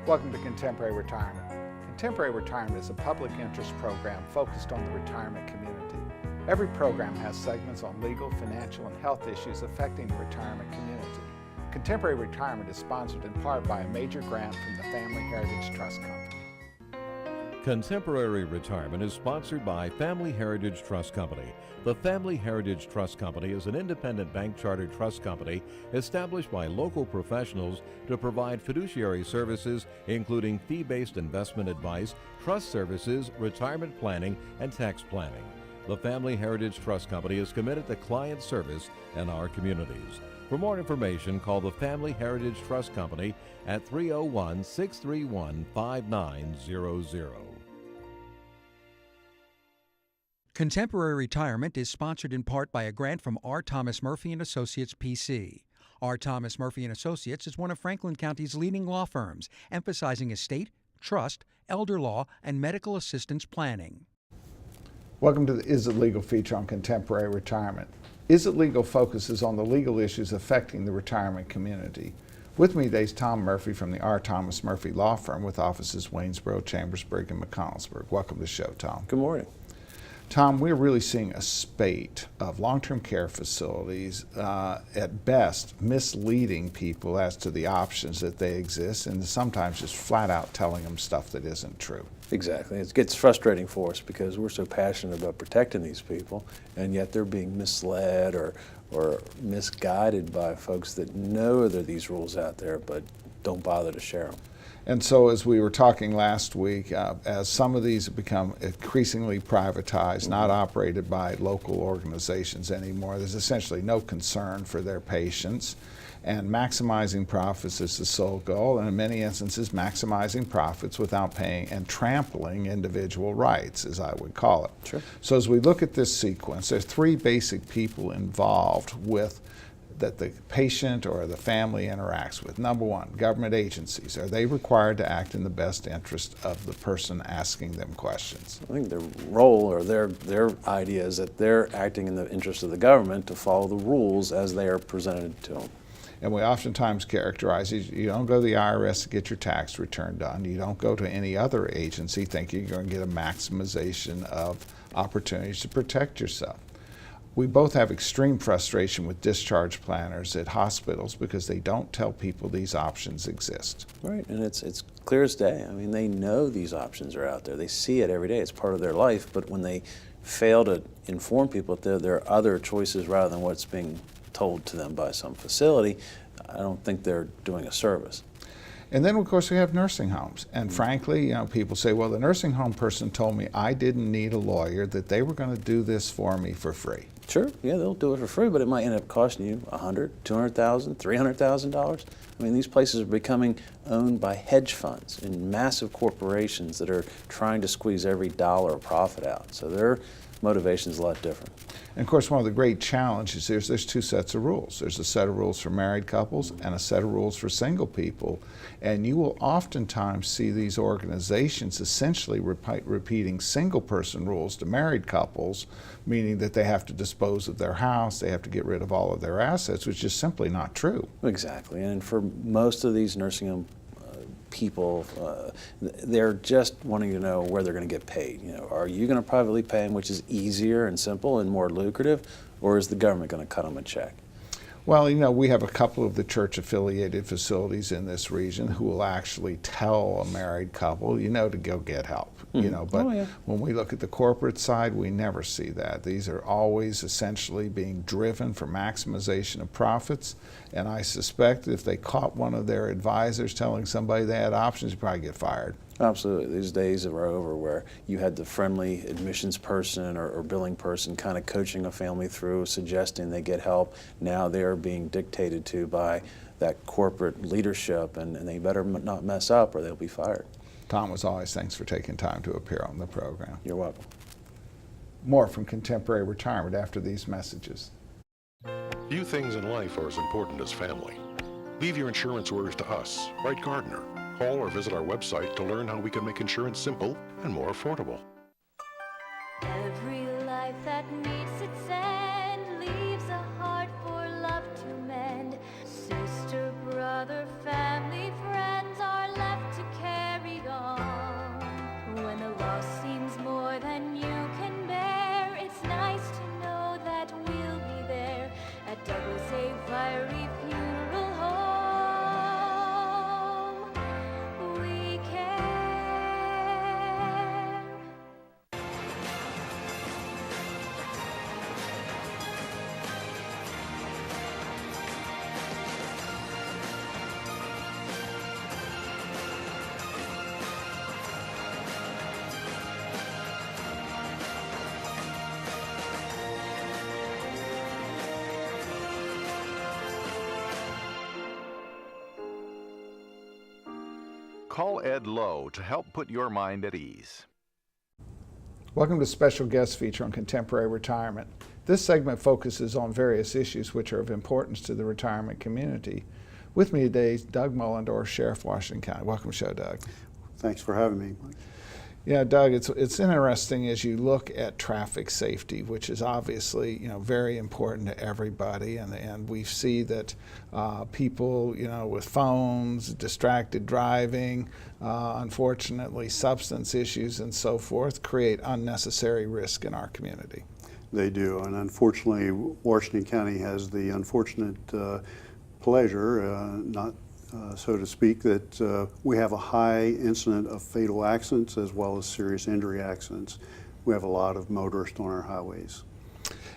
Welcome to Contemporary Retirement. Contemporary Retirement is a public interest program focused on the retirement community. Every program has segments on legal, financial, and health issues affecting the retirement community. Contemporary Retirement is sponsored in part by a major grant from the Family Heritage Trust Company. Contemporary Retirement is sponsored by Family Heritage Trust Company. The Family Heritage Trust Company is an independent bank chartered trust company established by local professionals to provide fiduciary services including fee-based investment advice, trust services, retirement planning, and tax planning. The Family Heritage Trust Company is committed to client service in our communities. For more information, call the Family Heritage Trust Company at 301-631-5900. Contemporary Retirement is sponsored in part by a grant from R. Thomas Murphy & Associates, P.C. R. Thomas Murphy & Associates is one of Franklin County's leading law firms, emphasizing estate, trust, elder law, and medical assistance planning. Welcome to the Is It Legal feature on Contemporary Retirement. Is It Legal focuses on the legal issues affecting the retirement community. With me today is Tom Murphy from the R. Thomas Murphy Law Firm with offices Waynesboro, Chambersburg, and McConnellsburg. Welcome to the show, Tom. Good morning. Tom, we're really seeing a spate of long-term care facilities, at best, misleading people as to the options that they exist, and sometimes just flat out telling them stuff that isn't true. Exactly. It gets frustrating for us because we're so passionate about protecting these people, and yet they're being misled or misguided by folks that know there are these rules out there but don't bother to share them. And so as we were talking last week, as some of these have become increasingly privatized, not operated by local organizations anymore, there's essentially no concern for their patients. And maximizing profits is the sole goal, and in many instances maximizing profits without paying and trampling individual rights, as I would call it. Sure. So as we look at this sequence, there's three basic people involved with that the patient or the family interacts with. Number one, government agencies. Are they required to act in the best interest of the person asking them questions? I think their role or their idea is that they're acting in the interest of the government to follow the rules as they are presented to them. And we oftentimes characterize it, you don't go to the IRS to get your tax return done. You don't go to any other agency thinking you're going to get a maximization of opportunities to protect yourself. We both have extreme frustration with discharge planners at hospitals because they don't tell people these options exist. Right, and it's clear as day. I mean, they know these options are out there. They see it every day. It's part of their life, but when they fail to inform people that there are other choices rather than what's being told to them by some facility, I don't think they're doing a service. And then, of course, we have nursing homes. And frankly, people say, well, the nursing home person told me I didn't need a lawyer, that they were going to do this for me for free. Sure, yeah, they'll do it for free, but it might end up costing you $100,000, $200,000, $300,000. I mean, these places are becoming owned by hedge funds and massive corporations that are trying to squeeze every dollar of profit out. So their motivation is a lot different. And of course, one of the great challenges is there's two sets of rules. There's a set of rules for married couples and a set of rules for single people. And you will oftentimes see these organizations essentially repeating single person rules to married couples, meaning that they have to dispose of their house, they have to get rid of all of their assets, which is simply not true. Exactly, and for most of these nursing home people, they're just wanting to know where they're going to get paid. Are you going to privately pay them, which is easier and simple and more lucrative, or is the government going to cut them a check? Well, we have a couple of the church-affiliated facilities in this region who will actually tell a married couple, to go get help. But when we look at the corporate side, we never see that. These are always essentially being driven for maximization of profits, and I suspect if they caught one of their advisors telling somebody they had options, you'd probably get fired. Absolutely. These days are over where you had the friendly admissions person or billing person kind of coaching a family through, suggesting they get help. Now they are being dictated to by that corporate leadership, and they better not mess up or they'll be fired. Tom, as always, thanks for taking time to appear on the program. You're welcome. More from Contemporary Retirement after these messages. Few things in life are as important as family. Leave your insurance worries to us. Write Gardner. Call or visit our website to learn how we can make insurance simple and more affordable. Every life that meets its end leaves a heart for love to mend. Sister, brother, family, friends are left to care. Call Ed Lowe to help put your mind at ease. Welcome to special guest feature on contemporary retirement. This segment focuses on various issues which are of importance to the retirement community. With me today is Doug Mullendore, Sheriff, Washington County. Welcome to the show, Doug. Thanks for having me, Mike. Yeah, Doug, it's interesting as you look at traffic safety, which is obviously very important to everybody, and we see that people with phones, distracted driving, unfortunately substance issues and so forth create unnecessary risk in our community. They do, and unfortunately, Washington County has the unfortunate pleasure, so to speak, that we have a high incident of fatal accidents as well as serious injury accidents. We have a lot of motorists on our highways.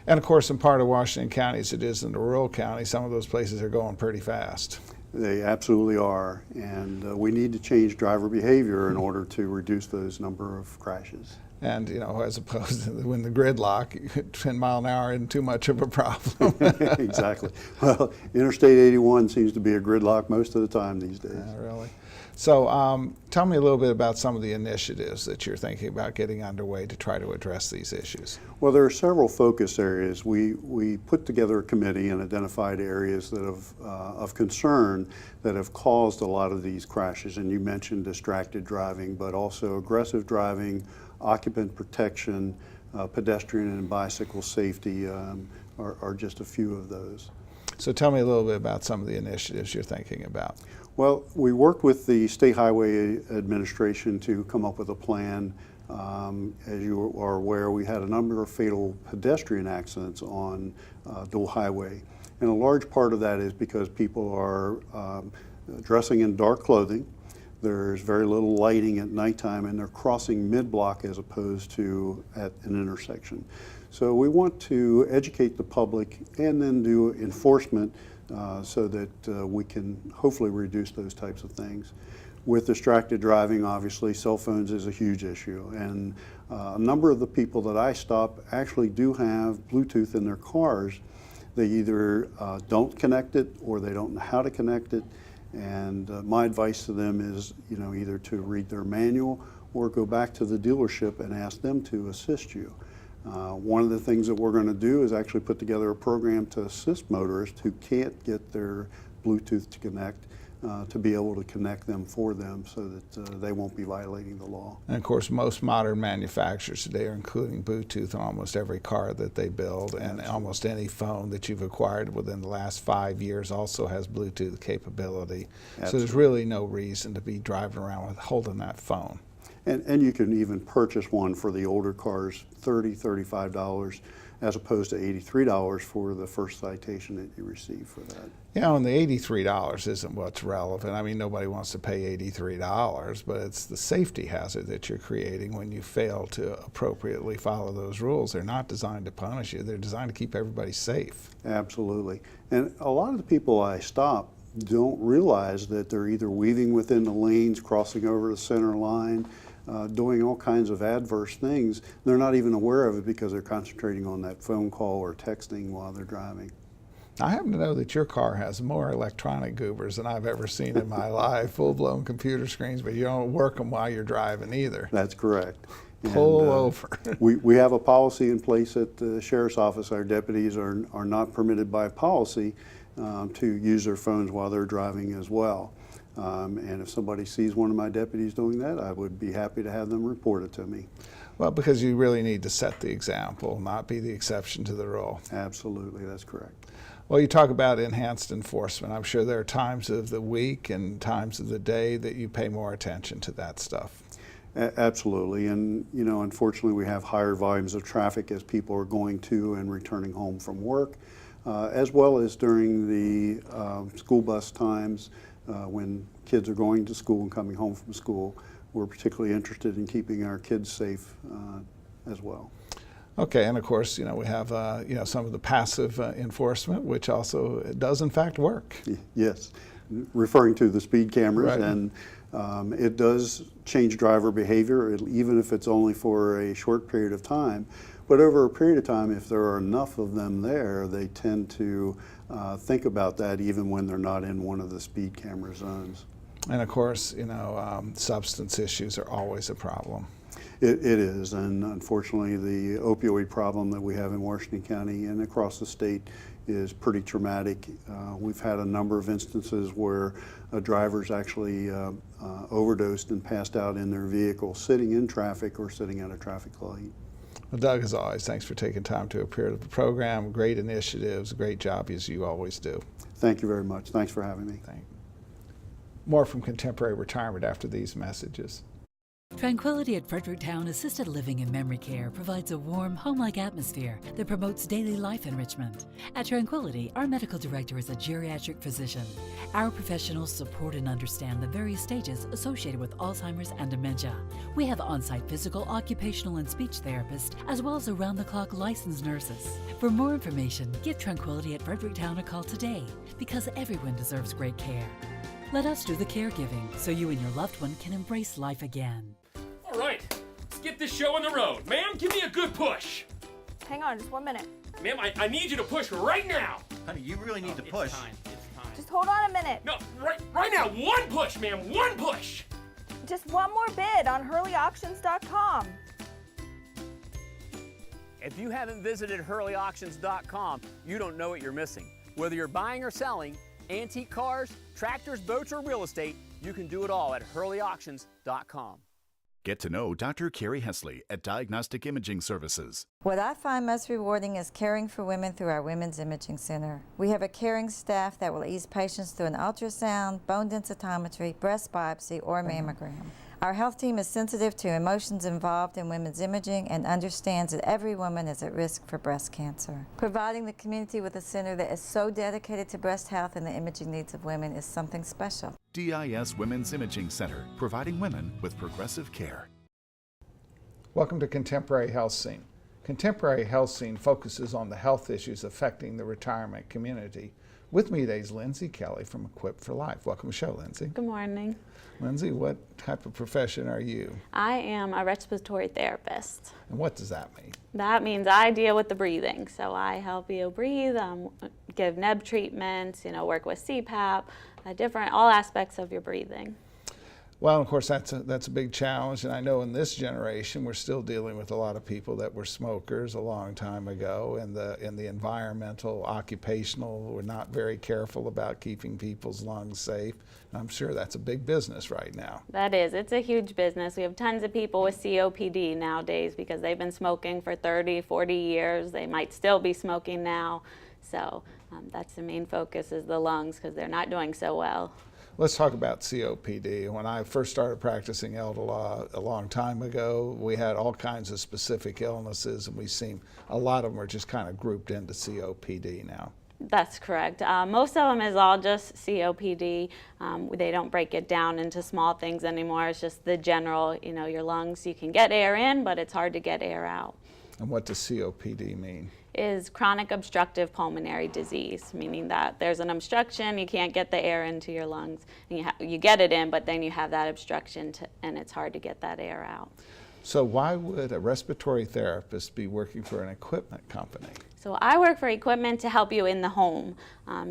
And of course, in part of Washington County, as it is in the rural county, some of those places are going pretty fast. They absolutely are, and we need to change driver behavior in order to reduce those number of crashes. And as opposed to when the gridlock, 10 mile an hour isn't too much of a problem. Exactly. Well, Interstate 81 seems to be a gridlock most of the time these days. Yeah, really. So tell me a little bit about some of the initiatives that you're thinking about getting underway to try to address these issues. Well, there are several focus areas. We put together a committee and identified areas that of concern that have caused a lot of these crashes. And you mentioned distracted driving, but also aggressive driving, occupant protection, pedestrian and bicycle safety are just a few of those. So tell me a little bit about some of the initiatives you're thinking about. Well, we worked with the State Highway Administration to come up with a plan. As you are aware, we had a number of fatal pedestrian accidents on Dole Highway. And a large part of that is because people are dressing in dark clothing. There's very little lighting at nighttime, and they're crossing mid-block as opposed to at an intersection. So we want to educate the public and then do enforcement so that we can hopefully reduce those types of things. With distracted driving, obviously, cell phones is a huge issue, and a number of the people that I stop actually do have Bluetooth in their cars. They either don't connect it or they don't know how to connect it. And my advice to them is, either to read their manual or go back to the dealership and ask them to assist you. One of the things that we're going to do is actually put together a program to assist motorists who can't get their Bluetooth to connect, to be able to connect them for them so that they won't be violating the law. And of course, most modern manufacturers today are including Bluetooth on almost every car that they build, and almost any phone that you've acquired within the last 5 years also has Bluetooth capability. Absolutely. So there's really no reason to be driving around with holding that phone. And you can even purchase one for the older cars, $30, $35, as opposed to $83 for the first citation that you receive for that. And the $83 isn't what's relevant. I mean, nobody wants to pay $83, but it's the safety hazard that you're creating when you fail to appropriately follow those rules. They're not designed to punish you. They're designed to keep everybody safe. Absolutely. And a lot of the people I stop don't realize that they're either weaving within the lanes, crossing over the center line, doing all kinds of adverse things. They're not even aware of it because they're concentrating on that phone call or texting while they're driving. I happen to know that your car has more electronic goobers than I've ever seen in my life, full-blown computer screens, but you don't work them while you're driving either. That's correct. Pull over. we have a policy in place at the Sheriff's Office. Our deputies are not permitted by policy to use their phones while they're driving as well. And if somebody sees one of my deputies doing that, I would be happy to have them report it to me. Well, because you really need to set the example, not be the exception to the rule. Absolutely, that's correct. Well, you talk about enhanced enforcement. I'm sure there are times of the week and times of the day that you pay more attention to that stuff. Absolutely, and unfortunately we have higher volumes of traffic as people are going to and returning home from work, as well as during the school bus times when kids are going to school and coming home from school. We're particularly interested in keeping our kids safe as well. Okay, and of course, we have some of the passive enforcement, which also does in fact work. Yes, referring to the speed cameras, right. And it does change driver behavior, even if it's only for a short period of time. But over a period of time, if there are enough of them there, they tend to think about that even when they're not in one of the speed camera zones. And of course, you know, substance issues are always a problem. It is, and unfortunately the opioid problem that we have in Washington County and across the state is pretty traumatic. We've had a number of instances where drivers actually overdosed and passed out in their vehicle sitting in traffic or sitting at a traffic light. Well, Doug, as always, thanks for taking time to appear at the program. Great initiatives, great job as you always do. Thank you very much. Thanks for having me. More from Contemporary Retirement after these messages. Tranquility at Fredericktown Assisted Living and Memory Care provides a warm, home-like atmosphere that promotes daily life enrichment. At Tranquility, our medical director is a geriatric physician. Our professionals support and understand the various stages associated with Alzheimer's and dementia. We have on-site physical, occupational, and speech therapists, as well as around-the-clock licensed nurses. For more information, give Tranquility at Fredericktown a call today, because everyone deserves great care. Let us do the caregiving so you and your loved one can embrace life again. All right, let's get this show on the road. Ma'am, give me a good push. Hang on, just 1 minute. Ma'am, I need you to push right now. Honey, you really need to push. It's time. Just hold on a minute. No, right now. One push, ma'am. One push. Just one more bid on HurleyAuctions.com. If you haven't visited HurleyAuctions.com, you don't know what you're missing. Whether you're buying or selling, antique cars, tractors, boats, or real estate, you can do it all at HurleyAuctions.com. Get to know Dr. Carrie Hesley at Diagnostic Imaging Services. What I find most rewarding is caring for women through our Women's Imaging Center. We have a caring staff that will ease patients through an ultrasound, bone densitometry, breast biopsy, or mammogram. Our health team is sensitive to emotions involved in women's imaging and understands that every woman is at risk for breast cancer. Providing the community with a center that is so dedicated to breast health and the imaging needs of women is something special. DIS Women's Imaging Center, providing women with progressive care. Welcome to Contemporary Health Scene. Contemporary Health Scene focuses on the health issues affecting the retirement community. With me today is Lindsay Kelly from Equipped for Life. Welcome to the show, Lindsay. Good morning. Lindsay, what type of profession are you? I am a respiratory therapist. And what does that mean? That means I deal with the breathing. So I help you breathe, give neb treatments, work with CPAP, all aspects of your breathing. Well, of course, that's a big challenge, and I know in this generation we're still dealing with a lot of people that were smokers a long time ago, and in the environmental, occupational, we're not very careful about keeping people's lungs safe. I'm sure that's a big business right now. That is. It's a huge business. We have tons of people with COPD nowadays because they've been smoking for 30, 40 years. They might still be smoking now. So that's the main focus, is the lungs, because they're not doing so well. Let's talk about COPD. When I first started practicing elder law a long time ago, we had all kinds of specific illnesses, and we seem a lot of them are just kind of grouped into COPD now. That's correct. Most of them is all just COPD. They don't break it down into small things anymore. It's just the general, your lungs, you can get air in, but it's hard to get air out. And what does COPD mean? Is chronic obstructive pulmonary disease, meaning that there's an obstruction, you can't get the air into your lungs, and you get it in, but then you have that obstruction and it's hard to get that air out. So why would a respiratory therapist be working for an equipment company? So I work for equipment to help you in the home.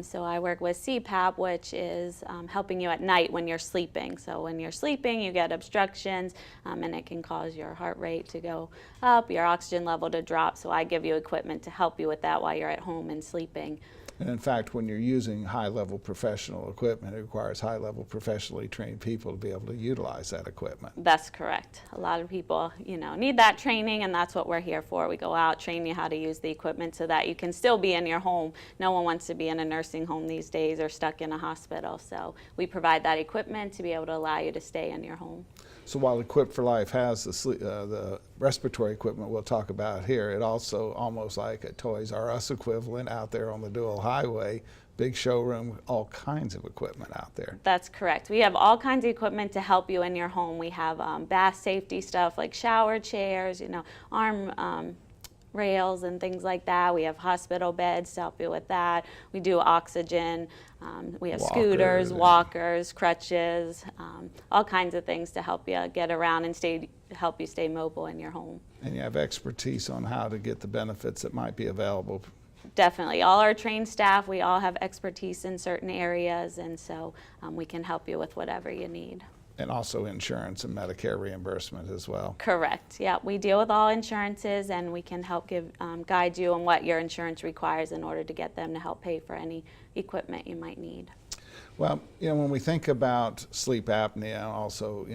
So I work with CPAP, which is helping you at night when you're sleeping. So when you're sleeping, you get obstructions, and it can cause your heart rate to go up, your oxygen level to drop. So I give you equipment to help you with that while you're at home and sleeping. And in fact, when you're using high-level professional equipment, it requires high-level professionally trained people to be able to utilize that equipment. That's correct. A lot of people, need that training, and that's what we're here for. We go out, train you how to use the equipment so that you can still be in your home. No one wants to be in a nursing home these days or stuck in a hospital. So we provide that equipment to be able to allow you to stay in your home. So while Equipped for Life has the respiratory equipment we'll talk about here, it also, almost like a Toys R Us equivalent out there on the dual highway, big showroom, all kinds of equipment out there. That's correct. We have all kinds of equipment to help you in your home. We have bath safety stuff like shower chairs, arm rails and things like that. We have hospital beds to help you with that. We do oxygen. We have scooters, walkers, crutches, all kinds of things to help you get around and help you stay mobile in your home. And you have expertise on how to get the benefits that might be available definitely. All our trained staff, we all have expertise in certain areas, and so we can help you with whatever you need. And also insurance and Medicare reimbursement as well. Correct. Yeah, we deal with all insurances, and we can help guide you on what your insurance requires in order to get them to help pay for any equipment you might need. Well, when we think about sleep apnea, also,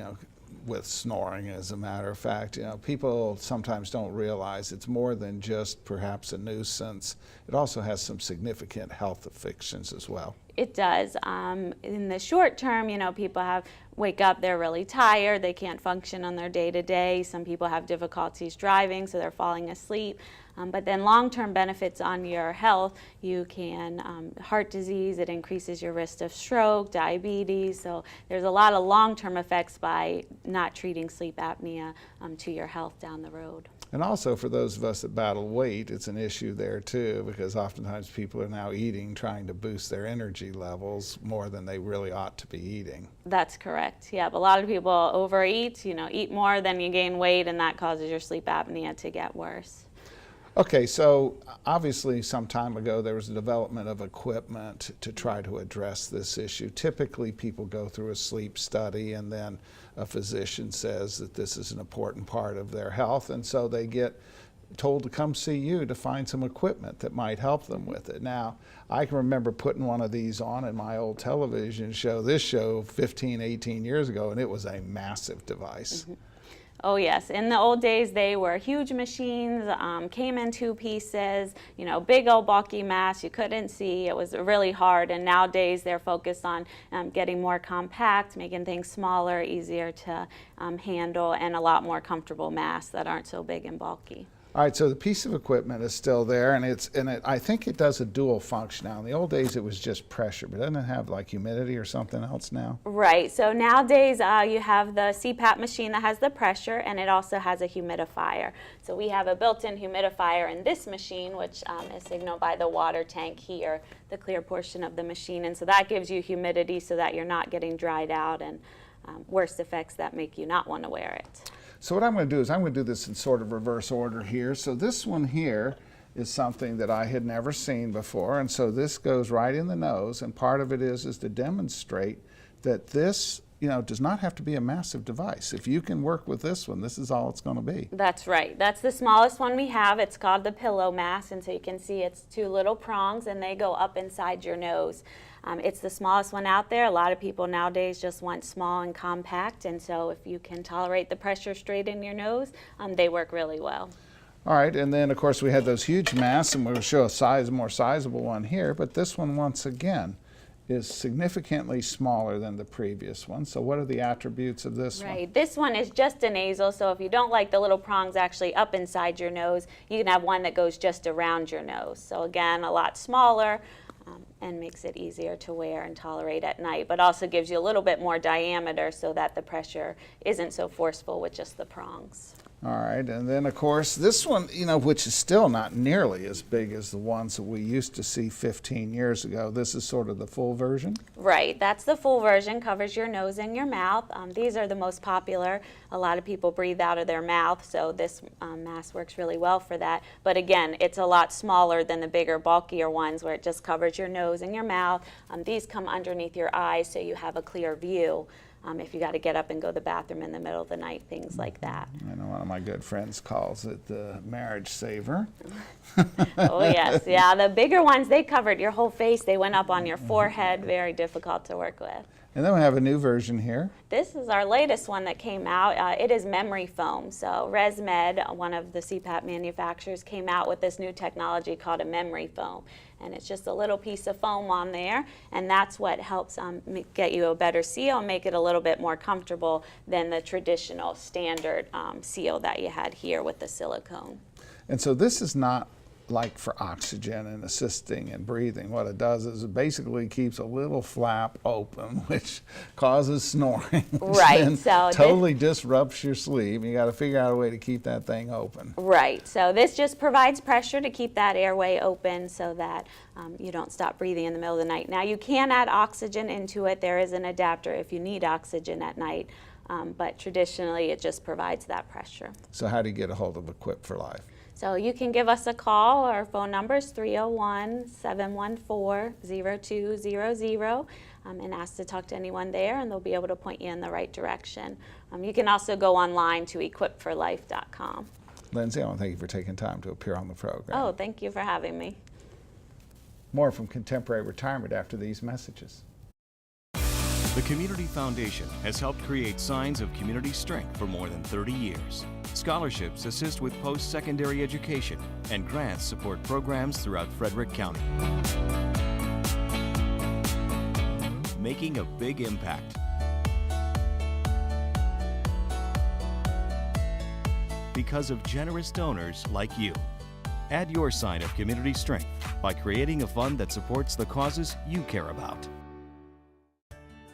with snoring, as a matter of fact, people sometimes don't realize it's more than just perhaps a nuisance. It also has some significant health afflictions as well. It does. In the short term, people wake up, they're really tired, they can't function on their day-to-day. Some people have difficulties driving, so they're falling asleep. But then long-term benefits on your health, you can, heart disease, it increases your risk of stroke, diabetes. So there's a lot of long-term effects by not treating sleep apnea to your health down the road. And also for those of us that battle weight, it's an issue there too, because oftentimes people are now eating, trying to boost their energy levels more than they really ought to be eating. That's correct. Yeah, but a lot of people overeat, eat more than you gain weight, and that causes your sleep apnea to get worse. Okay, so obviously some time ago there was a development of equipment to try to address this issue. Typically people go through a sleep study and then a physician says that this is an important part of their health, and so they get told to come see you to find some equipment that might help them with it. Now, I can remember putting one of these on in my old television show, this show 15, 18 years ago, and it was a massive device. Mm-hmm. Oh yes, in the old days they were huge machines, came in 2 pieces, big old bulky mass, you couldn't see, it was really hard, and nowadays they're focused on getting more compact, making things smaller, easier to handle, and a lot more comfortable masks that aren't so big and bulky. All right, so the piece of equipment is still there, and I think it does a dual function now. In the old days, it was just pressure, but doesn't it have like humidity or something else now? Right. So nowadays, you have the CPAP machine that has the pressure, and it also has a humidifier. So we have a built-in humidifier in this machine, which is signaled by the water tank here, the clear portion of the machine, and so that gives you humidity so that you're not getting dried out and worse effects that make you not want to wear it. So what I'm going to do is I'm going to do this in sort of reverse order here. So this one here is something that I had never seen before, and so this goes right in the nose, and part of it is to demonstrate that this does not have to be a massive device. If you can work with this one, this is all it's going to be. That's right. That's the smallest one we have. It's called the pillow mask, and so you can see it's 2 little prongs, and they go up inside your nose. It's the smallest one out there. A lot of people nowadays just want small and compact, and so if you can tolerate the pressure straight in your nose, they work really well. All right, and then of course we had those huge masks, and we'll show a more sizable one here, but this one once again is significantly smaller than the previous one. So what are the attributes of this one? Right, this one is just a nasal, so if you don't like the little prongs actually up inside your nose, you can have one that goes just around your nose. So again, a lot smaller, and makes it easier to wear and tolerate at night, but also gives you a little bit more diameter so that the pressure isn't so forceful with just the prongs. All right, and then of course this one, which is still not nearly as big as the ones that we used to see 15 years ago. This is sort of the full version? Right, that's the full version, covers your nose and your mouth. These are the most popular. A lot of people breathe out of their mouth, so this mask works really well for that. But again, it's a lot smaller than the bigger, bulkier ones where it just covers your nose and your mouth. These come underneath your eyes so you have a clear view. If you got to get up and go to the bathroom in the middle of the night, things like that. I know one of my good friends calls it the marriage saver. Oh yes, yeah, the bigger ones, they covered your whole face. They went up on your forehead, very difficult to work with. And then we have a new version here. This is our latest one that came out. It is memory foam. So ResMed, one of the CPAP manufacturers, came out with this new technology called a memory foam. And it's just a little piece of foam on there, and that's what helps get you a better seal and make it a little bit more comfortable than the traditional standard seal that you had here with the silicone. And so this is not like for oxygen and assisting and breathing. What it does is it basically keeps a little flap open, which causes snoring. Right. So totally disrupts your sleep. You got to figure out a way to keep that thing open. Right. So this just provides pressure to keep that airway open so that you don't stop breathing in the middle of the night. Now you can add oxygen into it. There is an adapter if you need oxygen at night. but traditionally it just provides that pressure. So how do you get a hold of Equip for Life? So you can give us a call. Our phone number is 301-714-0200, and ask to talk to anyone there, and they'll be able to point you in the right direction. You can also go online to equipforlife.com. Lindsay, I want to thank you for taking time to appear on the program. Oh, thank you for having me. More from Contemporary Retirement after these messages. The Community Foundation has helped create signs of community strength for more than 30 years. Scholarships assist with post-secondary education, and grants support programs throughout Frederick County. Making a big impact. Because of generous donors like you. Add your sign of community strength by creating a fund that supports the causes you care about.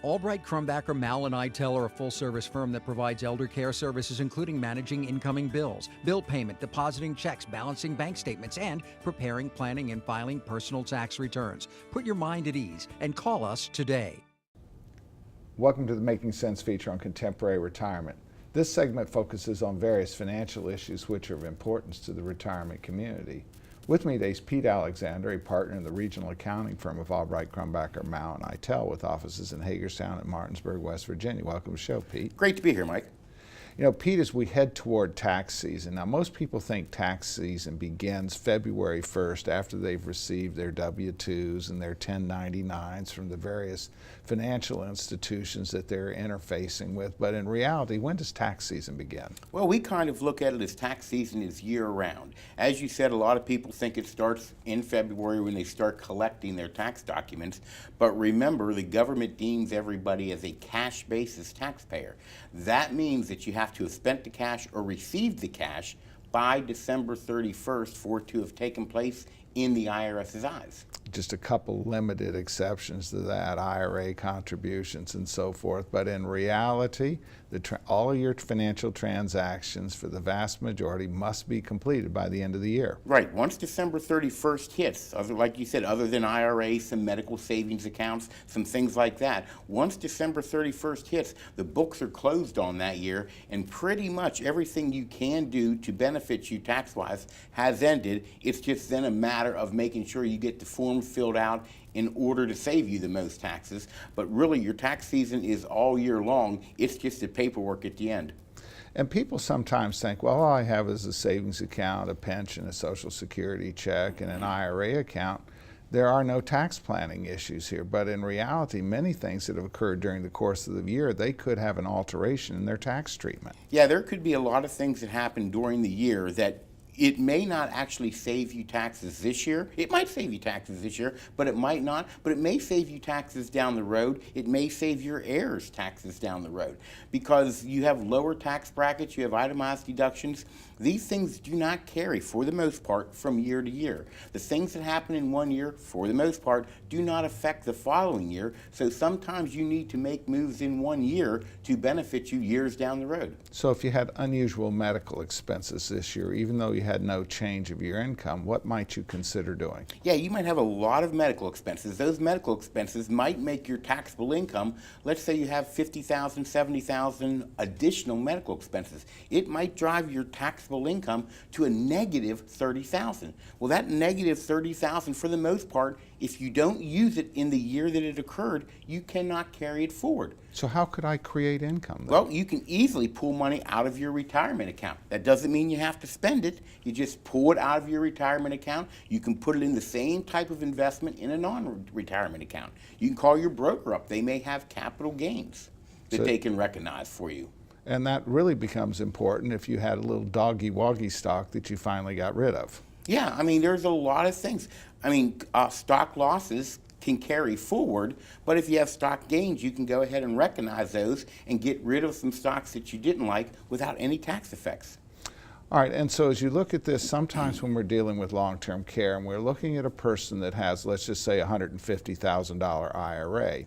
Albright, Crumbacher, Mal and Itel are a full-service firm that provides elder care services, including managing incoming bills, bill payment, depositing checks, balancing bank statements, and preparing, planning, and filing personal tax returns. Put your mind at ease and call us today. Welcome to the Making Sense feature on Contemporary Retirement. This segment focuses on various financial issues which are of importance to the retirement community. With me today is Pete Alexander, a partner in the regional accounting firm of Albright, Crumbacher, Mao, and Itel, with offices in Hagerstown and Martinsburg, West Virginia. Welcome to the show, Pete. Great to be here, Mike. You know, Pete, as we head toward tax season, now most people think tax season begins February 1st after they've received their W-2s and their 1099s from the various financial institutions that they're interfacing with. But in reality, when does tax season begin? Well, we kind of look at it as tax season is year-round. As you said, a lot of people think it starts in February when they start collecting their tax documents. But remember, the government deems everybody as a cash basis taxpayer. That means that you have to have spent the cash or received the cash by December 31st for it to have taken place in the IRS's eyes. Just a couple limited exceptions to that, IRA contributions and so forth, but in reality, all of your financial transactions for the vast majority must be completed by the end of the year. Right. Once December 31st hits, like you said, other than IRA, some medical savings accounts, some things like that, once December 31st hits, the books are closed on that year, and pretty much everything you can do to benefit you tax-wise has ended. It's just then a matter of making sure you get the form filled out in order to save you the most taxes. But really, your tax season is all year long. It's just the paperwork at the end. And people sometimes think, well, all I have is a savings account, a pension, a Social Security check, and an IRA account. There are no tax planning issues here. But in reality, many things that have occurred during the course of the year, they could have an alteration in their tax treatment. Yeah, there could be a lot of things that happen during the year that it may not actually save you taxes this year. It might save you taxes this year, but it might not. But it may save you taxes down the road. It may save your heirs taxes down the road because you have lower tax brackets, you have itemized deductions. These things do not carry, for the most part, from year to year. The things that happen in one year, for the most part, do not affect the following year. So sometimes you need to make moves in one year to benefit you years down the road. So if you had unusual medical expenses this year, even though you had no change of your income, what might you consider doing? Yeah, you might have a lot of medical expenses. Those medical expenses might make your taxable income, let's say you have $50,000, $70,000 additional medical expenses. It might drive your taxable income to a negative $30,000. Well, that negative $30,000, for the most part, if you don't use it in the year that it occurred, you cannot carry it forward. So how could I create income then? Well, you can easily pull money out of your retirement account. That doesn't mean you have to spend it. You just pull it out of your retirement account. You can put it in the same type of investment in a non-retirement account. You can call your broker up. They may have capital gains that they can recognize for you. And that really becomes important if you had a little doggy-woggy stock that you finally got rid of. Yeah, I mean, there's a lot of things. I mean, stock losses can carry forward, but if you have stock gains, you can go ahead and recognize those and get rid of some stocks that you didn't like without any tax effects. All right, and so as you look at this, sometimes when we're dealing with long-term care and we're looking at a person that has, let's just say, a $150,000 IRA,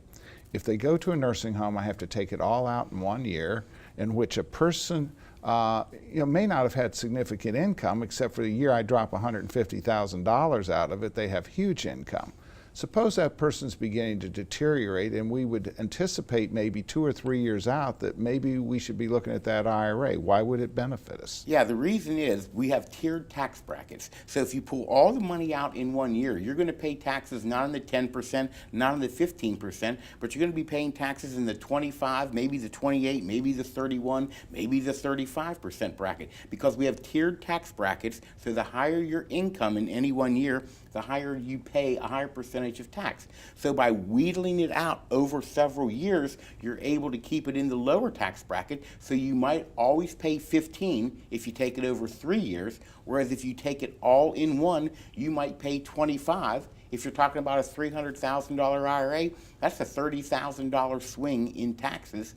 if they go to a nursing home, I have to take it all out in 1 year, in which a person may not have had significant income, except for the year I drop $150,000 out of it, they have huge income. Suppose that person's beginning to deteriorate, and we would anticipate maybe 2 or 3 years out that maybe we should be looking at that IRA. Why would it benefit us? Yeah, the reason is we have tiered tax brackets. So if you pull all the money out in 1 year, you're going to pay taxes not in the 10%, not in the 15%, but you're going to be paying taxes in the 25, maybe the 28, maybe the 31, maybe the 35% bracket, because we have tiered tax brackets. So the higher your income in any 1 year, the higher you pay a higher percentage of tax. So by wheedling it out over several years, you're able to keep it in the lower tax bracket, so you might always pay 15 if you take it over 3 years, whereas if you take it all in one, you might pay 25. If you're talking about a $300,000 IRA, that's a $30,000 swing in taxes,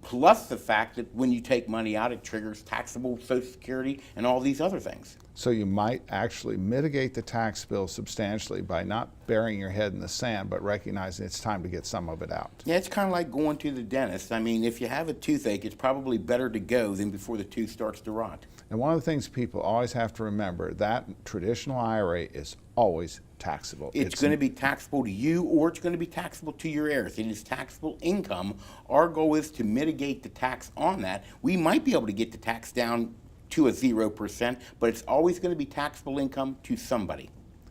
plus the fact that when you take money out, it triggers taxable Social Security and all these other things. So you might actually mitigate the tax bill substantially by not burying your head in the sand, but recognizing it's time to get some of it out. Yeah, it's kind of like going to the dentist. I mean, if you have a toothache, it's probably better to go than before the tooth starts to rot. And one of the things people always have to remember, that traditional IRA is always taxable. It's going to be taxable to you, or it's going to be taxable to your heirs. It is taxable income. Our goal is to mitigate the tax on that. We might be able to get the tax down to a 0%, but it's always going to be taxable income to somebody.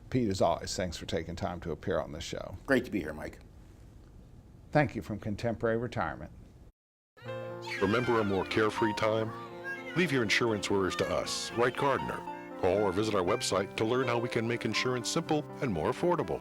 Pete, as always, thanks for taking time to appear on this show. Great to be here, Mike. Thank you from Contemporary Retirement. Remember a more carefree time? Leave your insurance worries to us, Wright Gardner. Call or visit our website to learn how we can make insurance simple and more affordable.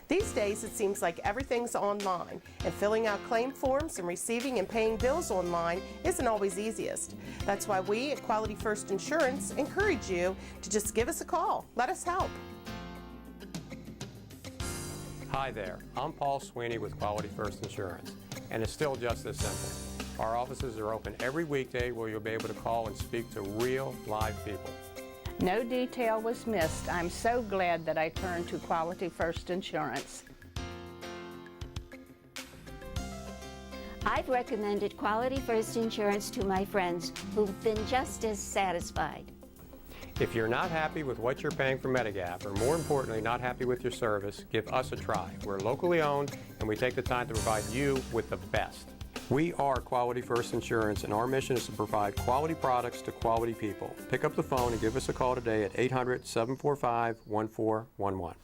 These days, it seems like everything's online, and filling out claim forms and receiving and paying bills online isn't always easiest. That's why we at Quality First Insurance encourage you to just give us a call. Let us help. Hi there, I'm Paul Sweeney with Quality First Insurance, and it's still just this simple. Our offices are open every weekday where you'll be able to call and speak to real, live people. No detail was missed. I'm so glad that I turned to Quality First Insurance. I've recommended Quality First Insurance to my friends who've been just as satisfied. If you're not happy with what you're paying for Medigap, or more importantly, not happy with your service, give us a try. We're locally owned, and we take the time to provide you with the best. We are Quality First Insurance, and our mission is to provide quality products to quality people. Pick up the phone and give us a call today at 800-745-1411.